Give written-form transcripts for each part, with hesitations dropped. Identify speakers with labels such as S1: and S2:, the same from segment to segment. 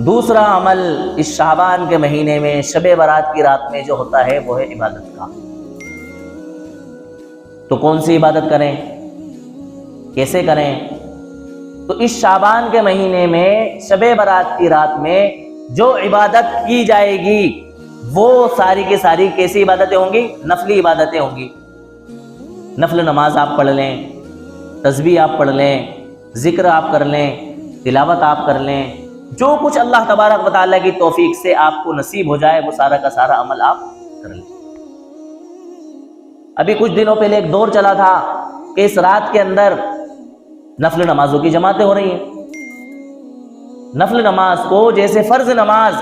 S1: دوسرا عمل اس شعبان کے مہینے میں شب برات کی رات میں جو ہوتا ہے وہ ہے عبادت کا۔ تو کون سی عبادت کریں، کیسے کریں؟ تو اس شعبان کے مہینے میں شب برات کی رات میں جو عبادت کی جائے گی وہ ساری کی ساری کیسی عبادتیں ہوں گی؟ نفلی عبادتیں ہوں گی۔ نفل نماز آپ پڑھ لیں، تسبیح آپ پڑھ لیں، ذکر آپ کر لیں، تلاوت آپ کر لیں، جو کچھ اللہ تبارک و تعالیٰ کی توفیق سے آپ کو نصیب ہو جائے وہ سارا کا سارا عمل آپ کر لیں۔ ابھی کچھ دنوں پہلے ایک دور چلا تھا کہ اس رات کے اندر نفل نمازوں کی جماعتیں ہو رہی ہیں۔ نفل نماز کو جیسے فرض نماز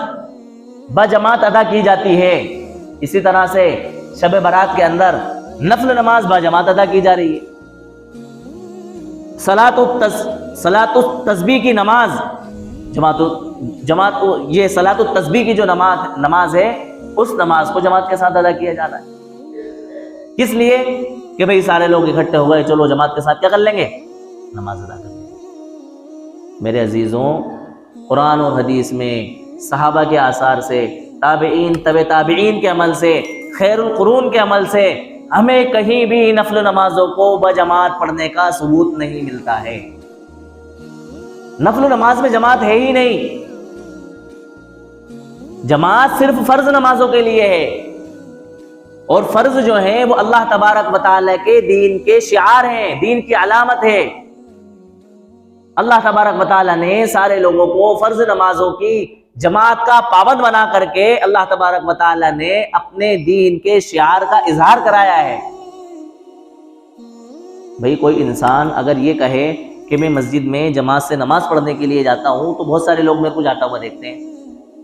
S1: بجماعت ادا کی جاتی ہے، اسی طرح سے شب برات کے اندر نفل نماز بجماعت ادا کی جا رہی ہے۔ صلاۃ التسبیح کی نماز جماعت یہ صلاۃ التسبیح کی جو نماز ہے اس نماز کو جماعت کے ساتھ ادا کیا جا رہا ہے۔ کس لیے؟ کہ بھئی سارے لوگ اکٹھے ہو گئے، چلو جماعت کے ساتھ کیا کر لیں گے؟ نماز ادا کر لیں گے۔ میرے عزیزوں، قرآن اور حدیث میں صحابہ کے آثار سے، تابعین، تبع تابعین کے عمل سے، خیر القرون کے عمل سے ہمیں کہیں بھی نفل نمازوں کو بجماعت پڑھنے کا ثبوت نہیں ملتا ہے۔ نفل نماز میں جماعت ہے ہی نہیں، جماعت صرف فرض نمازوں کے لیے ہے، اور فرض جو ہیں وہ اللہ تبارک و تعالیٰ کے دین کے شعار ہیں، دین کی علامت ہے۔ اللہ تبارک و تعالیٰ نے سارے لوگوں کو فرض نمازوں کی جماعت کا پابند بنا کر کے اللہ تبارک و تعالیٰ نے اپنے دین کے شعار کا اظہار کرایا ہے۔ بھئی کوئی انسان اگر یہ کہے کہ میں مسجد میں جماعت سے نماز پڑھنے کے لیے جاتا ہوں تو بہت سارے لوگ میرے کو جاتا ہوا دیکھتے ہیں،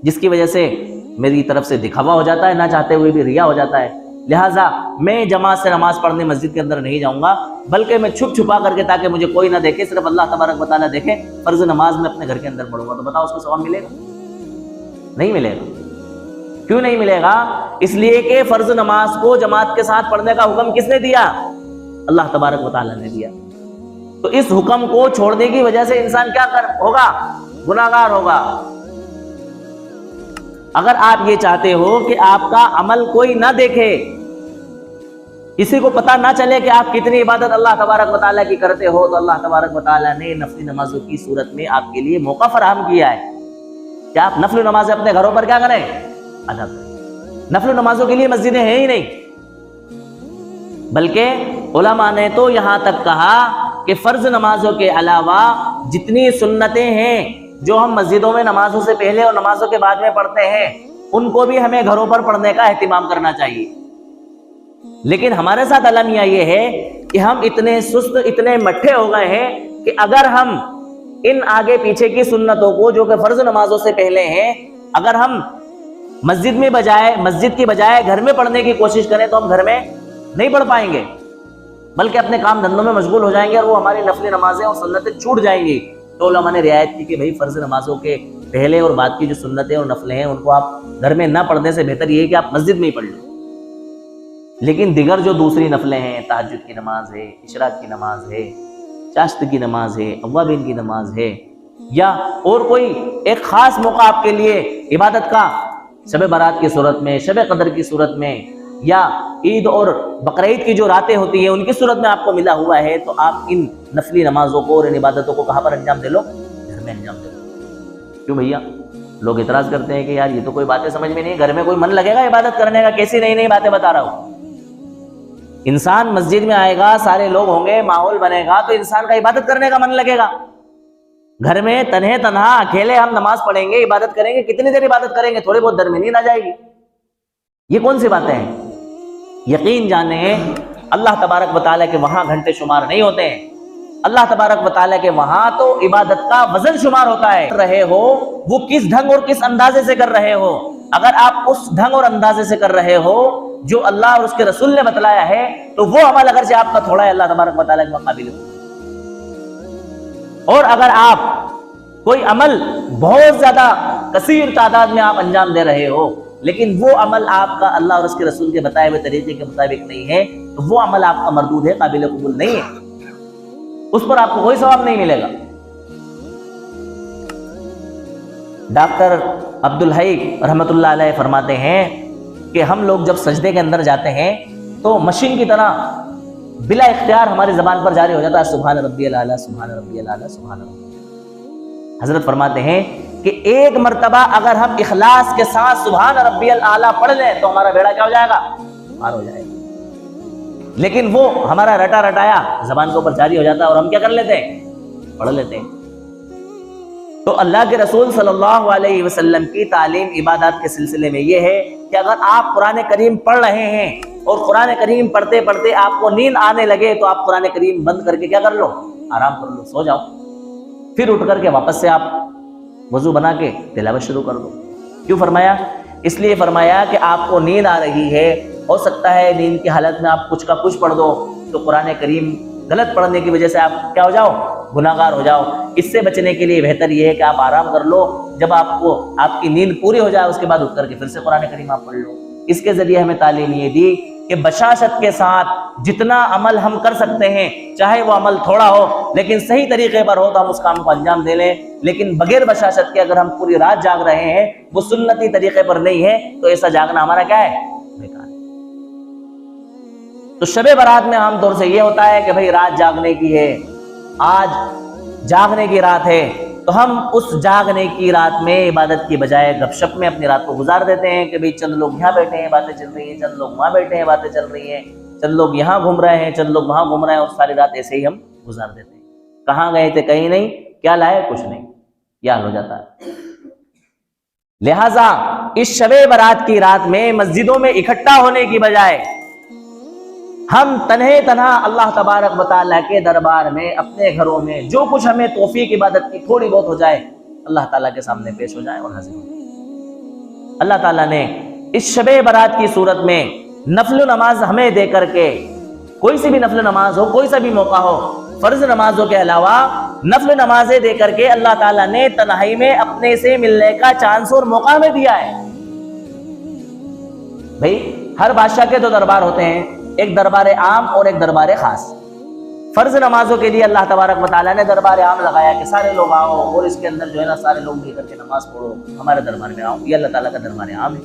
S1: جس کی وجہ سے میری طرف سے دکھاوا ہو جاتا ہے، نہ چاہتے ہوئے بھی ریا ہو جاتا ہے۔ لہٰذا میں جماعت سے نماز پڑھنے مسجد کے اندر نہیں جاؤں گا، بلکہ میں چھپ چھپا کر کے تاکہ مجھے کوئی نہ دیکھے، صرف اللہ تبارک و تعالیٰ دیکھے، فرض نماز میں اپنے گھر کے اندر پڑھوں گا۔ تو بتاؤ اس کو ثواب ملے گا؟ نہیں ملے گا۔ کیوں نہیں ملے گا؟ اس لیے کہ فرض نماز کو جماعت کے ساتھ پڑھنے کا حکم کس نے دیا؟ اللہ تبارک و تعالیٰ نے دیا۔ تو اس حکم کو چھوڑنے کی وجہ سے انسان کیا ہوگا؟ گناہگار ہوگا۔ اگر آپ یہ چاہتے ہو کہ آپ کا عمل کوئی نہ دیکھے، کسی کو پتہ نہ چلے کہ آپ کتنی عبادت اللہ تبارک و تعالیٰ کی کرتے ہو، تو اللہ تبارک و تعالیٰ نے نفلی نمازوں کی صورت میں آپ کے لیے موقع فراہم کیا ہے کہ آپ نفل نمازیں اپنے گھروں پر کیا کریں؟ ادا کریں۔ نفل نمازوں کے لیے مسجدیں ہیں ہی نہیں، بلکہ علماء نے تو یہاں تک کہا کہ فرض نمازوں کے علاوہ جتنی سنتیں ہیں جو ہم مسجدوں میں نمازوں سے پہلے اور نمازوں کے بعد میں پڑھتے ہیں ان کو بھی ہمیں گھروں پر پڑھنے کا اہتمام کرنا چاہیے۔ لیکن ہمارے ساتھ المیہ یہ ہے کہ ہم اتنے سست، اتنے مٹھے ہو گئے ہیں کہ اگر ہم ان آگے پیچھے کی سنتوں کو جو کہ فرض نمازوں سے پہلے ہیں، اگر ہم مسجد کی بجائے گھر میں پڑھنے کی کوشش کریں تو ہم گھر میں نہیں پڑھ پائیں گے، بلکہ اپنے کام دھندوں میں مشغول ہو جائیں گے اور وہ ہماری نفلی نمازیں اور سنتیں چھوٹ جائیں گی۔ تو علماء نے رعایت کی کہ بھئی فرض نمازوں کے پہلے اور بعد کی جو سنتیں اور نفلیں ہیں ان کو آپ گھر میں نہ پڑھنے سے بہتر یہ ہے کہ آپ مسجد میں ہی پڑھ لیں۔ لیکن دیگر جو دوسری نفلیں ہیں، تہجد کی نماز ہے، اشراق کی نماز ہے، چاشت کی نماز ہے، اوابین کی نماز ہے، یا اور کوئی ایک خاص موقع آپ کے لیے عبادت کا، شب برات کی صورت میں، شب قدر کی صورت میں، یا عید اور بقرعید کی جو راتیں ہوتی ہیں ان کی صورت میں آپ کو ملا ہوا ہے، تو آپ ان نفلی نمازوں کو اور ان عبادتوں کو کہاں پر انجام دے لو؟ گھر میں انجام دے لو۔ کیوں بھیا؟ لوگ اعتراض کرتے ہیں کہ یار یہ تو کوئی باتیں سمجھ میں نہیں، گھر میں کوئی من لگے گا عبادت کرنے کا؟ کیسی نئی نئی باتیں بتا رہا ہوں۔ انسان مسجد میں آئے گا، سارے لوگ ہوں گے، ماحول بنے گا تو انسان کا عبادت کرنے کا من لگے گا۔ گھر میں تنہا اکیلے ہم نماز پڑھیں گے، عبادت کریں گے، کتنی دیر عبادت کریں گے؟ تھوڑی بہت دیر میں نیند آ جائے گی۔ یہ کون سی باتیں ہیں؟ یقین جانیں اللہ تبارک و تعالیٰ کے وہاں گھنٹے شمار نہیں ہوتے ہیں، اللہ تبارک و تعالیٰ کے وہاں تو عبادت کا وزن شمار ہوتا ہے۔ رہے ہو وہ کس ڈھنگ اور کس اندازے سے کر رہے ہو، اگر آپ اس ڈھنگ اور اندازے سے کر رہے ہو جو اللہ اور اس کے رسول نے بتلایا ہے تو وہ عمل اگرچہ آپ کا تھوڑا ہے، اللہ تبارک و تعالیٰ کے قابل ہے۔ اور اگر آپ کوئی عمل بہت زیادہ کثیر تعداد میں آپ انجام دے رہے ہو لیکن وہ عمل آپ کا اللہ اور اس کے رسول کے بتائے ہوئے طریقے کے مطابق نہیں ہے تو وہ عمل آپ کا مردود ہے، قابل قبول نہیں ہے، اس پر آپ کو کوئی ثواب نہیں ملے گا۔ ڈاکٹر عبدالحی رحمۃ اللہ علیہ فرماتے ہیں کہ ہم لوگ جب سجدے کے اندر جاتے ہیں تو مشین کی طرح بلا اختیار ہماری زبان پر جاری ہو جاتا ہے سبحان ربی الاعلیٰ، سبحان ربی الاعلیٰ، سبحان ربی۔ حضرت فرماتے ہیں کہ ایک مرتبہ اگر ہم اخلاص کے ساتھ سبحان ربی الاعلیٰ پڑھ لیں تو ہمارا بیڑا کیا ہو جائے گا؟ پار ہو جائے گا۔ لیکن وہ ہمارا رٹا رٹایا زبان کے اوپر جاری ہو جاتا ہے اور ہم کیا کر لیتے ہیں؟ پڑھ لیتے ہیں۔ تو اللہ کے رسول صلی اللہ علیہ وسلم کی تعلیم عبادات کے سلسلے میں یہ ہے کہ اگر آپ قرآن کریم پڑھ رہے ہیں اور قرآن کریم پڑھتے پڑھتے آپ کو نیند آنے لگے تو آپ قرآن کریم بند کر کے کیا کر لو؟ آرام کر لو، سو جاؤ۔ پھر اٹھ کر کے واپس سے آپ وضو بنا کے تلاوت شروع کر دو۔ کیوں فرمایا؟ اس لیے فرمایا کہ آپ کو نیند آ رہی ہے، ہو سکتا ہے نیند کی حالت میں آپ کچھ کا کچھ پڑھ دو تو قرآن کریم غلط پڑھنے کی وجہ سے آپ کیا ہو جاؤ؟ گناہگار ہو جاؤ۔ اس سے بچنے کے لیے بہتر یہ ہے کہ آپ آرام کر لو، جب آپ کو آپ کی نیند پوری ہو جائے اس کے بعد اٹھ کر کے پھر سے قرآن کریم آپ پڑھ لو۔ اس کے ذریعے ہمیں تعلیم یہ دی کہ بشاشت کے ساتھ جتنا عمل ہم کر سکتے ہیں، چاہے وہ عمل تھوڑا ہو لیکن صحیح طریقے پر ہو تو ہم اس کام کو انجام دے لیں، لیکن بغیر بشاشت کے اگر ہم پوری رات جاگ رہے ہیں، وہ سنتی طریقے پر نہیں ہے، تو ایسا جاگنا ہمارا کیا ہے؟ بیکار ہے۔ تو شب برات میں عام طور سے یہ ہوتا ہے کہ بھئی رات جاگنے کی ہے، آج جاگنے کی رات ہے، تو ہم اس جاگنے کی رات میں عبادت کی بجائے گپ شپ میں اپنی رات کو گزار دیتے ہیں کہ بھئی چند لوگ یہاں بیٹھے ہیں باتیں چل رہی ہیں، چند لوگ وہاں بیٹھے ہیں باتیں چل رہی ہیں، چند لوگ یہاں گھوم رہے ہیں، چند لوگ وہاں گھوم رہے ہیں، اور ساری رات ایسے ہی ہم گزار دیتے ہیں۔ کہاں گئے تھے؟ کہیں نہیں۔ کیا لائے؟ کچھ نہیں۔ یہ حال ہو جاتا ہے۔ لہٰذا اس شب برات کی رات میں مسجدوں میں اکٹھا ہونے کی بجائے ہم تنہا اللہ تبارک و تعالیٰ کے دربار میں اپنے گھروں میں جو کچھ ہمیں توفیق عبادت کی تھوڑی بہت ہو جائے اللہ تعالیٰ کے سامنے پیش ہو جائے اور حاضر ہو جائے۔ اللہ تعالیٰ نے اس شب برات کی صورت میں نفل نماز ہمیں دے کر کے، کوئی سی بھی نفل نماز ہو، کوئی سا بھی موقع ہو، فرض نمازوں کے علاوہ نفل نمازیں دے کر کے اللہ تعالیٰ نے تنہائی میں اپنے سے ملنے کا چانس اور موقع ہمیں دیا ہے۔ بھئی ہر بادشاہ کے دو دربار ہوتے ہیں، ایک دربار عام اور ایک دربار خاص۔ فرض نمازوں کے لیے اللہ تبارک و تعالیٰ نے دربار عام لگایا کہ سارے لوگ آؤ اور اس کے اندر جو ہے نا سارے لوگ مل کر کے نماز پڑھو، ہمارے دربار میں آؤ۔ یہ اللہ تعالیٰ کا دربار عام ہے۔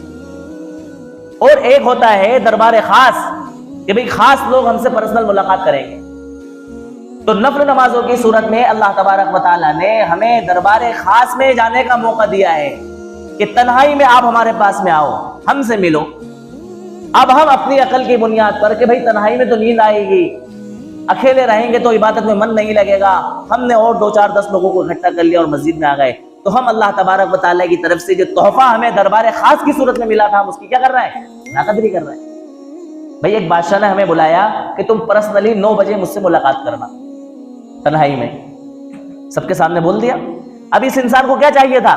S1: اور ایک ہوتا ہے دربار خاص کہ بھئی خاص لوگ ہم سے پرسنل ملاقات کریں گے۔ تو نفل نمازوں کی صورت میں اللہ تبارک و تعالیٰ نے ہمیں دربار خاص میں جانے کا موقع دیا ہے کہ تنہائی میں آپ ہمارے پاس میں آؤ، ہم سے ملو۔ اب ہم اپنی عقل کی بنیاد پر کہ بھئی تنہائی میں تو نیند آئے گی، اکیلے رہیں گے تو عبادت میں من نہیں لگے گا، ہم نے اور 2-4-10 لوگوں کو اکٹھا کر لیا اور مسجد میں آ گئے، تو ہم اللہ تبارک و تعالیٰ کی طرف سے جو تحفہ ہمیں دربار خاص کی صورت میں ملا تھا ہم اس کی کیا کر رہے ہیں؟ ناقدری کر رہے ہیں۔ بھئی ایک بادشاہ نے ہمیں بلایا کہ تم پرسنلی 9 بجے مجھ سے ملاقات کرنا تنہائی میں، سب کے سامنے بول دیا۔ اب اس انسان کو کیا چاہیے تھا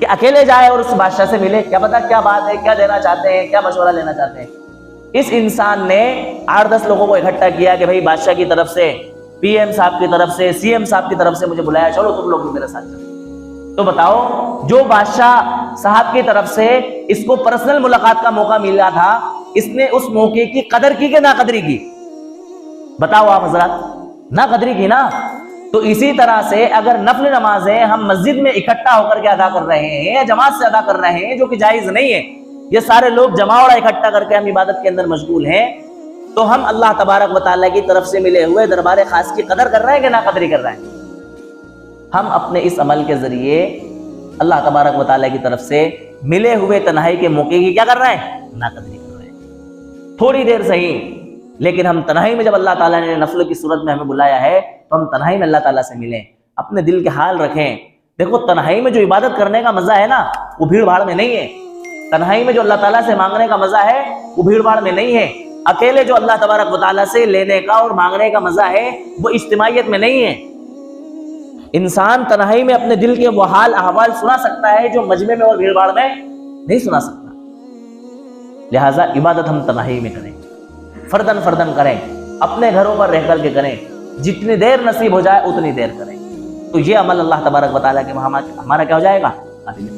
S1: کہ اکیلے جائے اور اس بادشاہ سے ملے، کیا پتا کیا بات ہے، کیا دینا چاہتے ہیں، کیا مشورہ لینا چاہتے ہیں۔ اس انسان نے 8-10 لوگوں کو اکٹھا کیا کہ بھئی بادشاہ کی طرف سے، پی ایم صاحب کی طرف سے، سی ایم صاحب کی طرف سے مجھے بلایا، چلو تم لوگ بھی میرے ساتھ چلو۔ تو بتاؤ جو بادشاہ صاحب کی طرف سے اس کو پرسنل ملاقات کا موقع ملا تھا، اس نے اس موقع کی قدر کی کہ ناقدری کی؟ بتاؤ آپ حضرات، ناقدری کی نا۔ تو اسی طرح سے اگر نفل نمازیں ہم مسجد میں اکٹھا ہو کر کے ادا کر رہے ہیں یا جماعت سے ادا کر رہے ہیں، جو کہ جائز نہیں ہے، یہ سارے لوگ جماوڑا اکٹھا کر کے ہم عبادت کے اندر مشغول ہیں، تو ہم اللہ تبارک و تعالیٰ کی طرف سے ملے ہوئے دربار خاص کی قدر کر رہے ہیں کہ ناقدری کر رہے ہیں؟ ہم اپنے اس عمل کے ذریعے اللہ تبارک و تعالیٰ کی طرف سے ملے ہوئے تنہائی کے موقع کی کیا کر رہے ہیں؟ ناقدری کر رہے ہیں۔ تھوڑی دیر صحیح، لیکن ہم تنہائی میں جب اللہ تعالیٰ نے نفل کی صورت میں ہمیں بلایا ہے تو ہم تنہائی میں اللہ تعالیٰ سے ملیں، اپنے دل کے حال رکھیں۔ دیکھو تنہائی میں جو عبادت کرنے کا مزہ ہے نا وہ بھیڑ بھاڑ میں نہیں ہے۔ تنہائی میں جو اللہ تعالیٰ سے مانگنے کا مزہ ہے وہ بھیڑ بھاڑ میں نہیں ہے۔ اکیلے جو اللہ تبارک و تعالیٰ سے لینے کا اور مانگنے کا مزہ ہے وہ اجتماعیت میں نہیں ہے۔ انسان تنہائی میں اپنے دل کے وہ حال احوال سنا سکتا ہے جو مجمع میں اور بھیڑ بھاڑ میں نہیں سنا سکتا۔ لہٰذا عبادت ہم تنہائی میں کریں، فردن فردن کریں، اپنے گھروں پر رہ کر کے کریں، جتنی دیر نصیب ہو جائے اتنی دیر کریں، تو یہ عمل اللہ تبارک و تعالیٰ کے ہمارا کیا ہو جائے گا؟ قابل